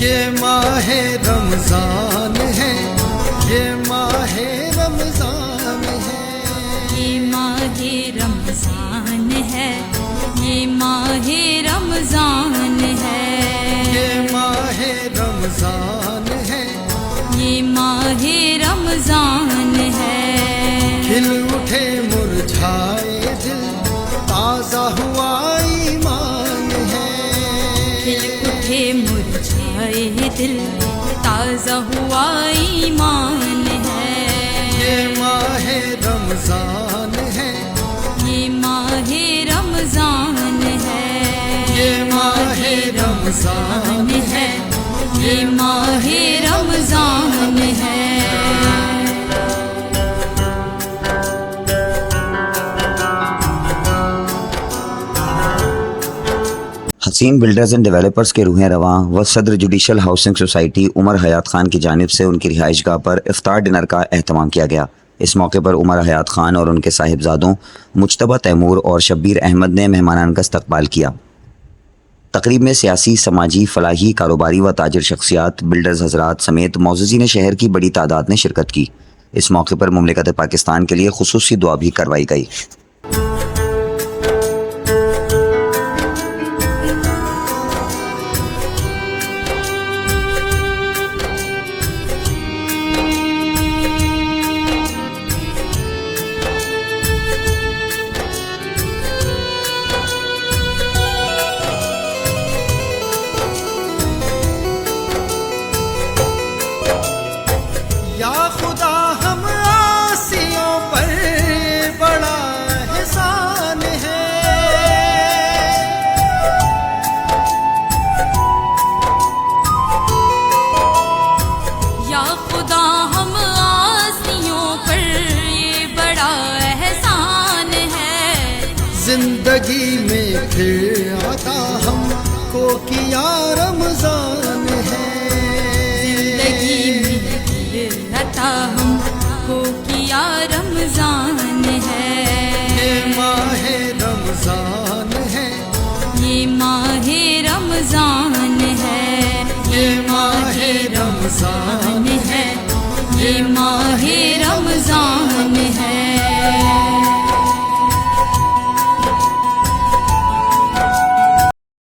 ये माहे रमजान है, ये माहे रमजान है, ये माहे रमजान है, ये माहे रमजान है, ये माहे रमजान है, ये माहे रमजान है। खिल उठे मुरझाए दिल, ताजा हुआ ईमान है, खिल उठे मुरझाए दिल, ताजा हुआ ईमान है। ये माहे रमजान है, ये माहे रमजान है, ये माहे रमजान है, ये माहे रमजान है। हसीन बिल्डर्स एंड डेवलपर्स के रूहें रवां व सदर जुडिशल हाउसिंग सोसाइटी उमर हयात खान की जानिब से उनकी रिहाइशगाह पर इफ्तार डिनर का एहतमाम किया गया। इस मौके पर उमर हयात खान और उनके साहिबजादों मुज्तबा तैमूर और शब्बीर अहमद ने मेहमानान का इस्तकबाल किया। तकरीब में सियासी, समाजी, फलाही, कारोबारी व ताजिर शख्सियात, बिल्डर्स हजरात समेत मौजूदीन शहर की बड़ी तादाद ने शिरकत की। इस मौके पर मुमलिकत पाकिस्तान के लिए खुसूसी दुआ भी करवाई गई। या खुदा हम आसियों पर बड़ा एहसान है, या खुदा हम आसियों पर ये बड़ा एहसान है। जिंदगी में फिर आता हमको किया रमजान है, जिंदगी में अता हमको किया रमजान है।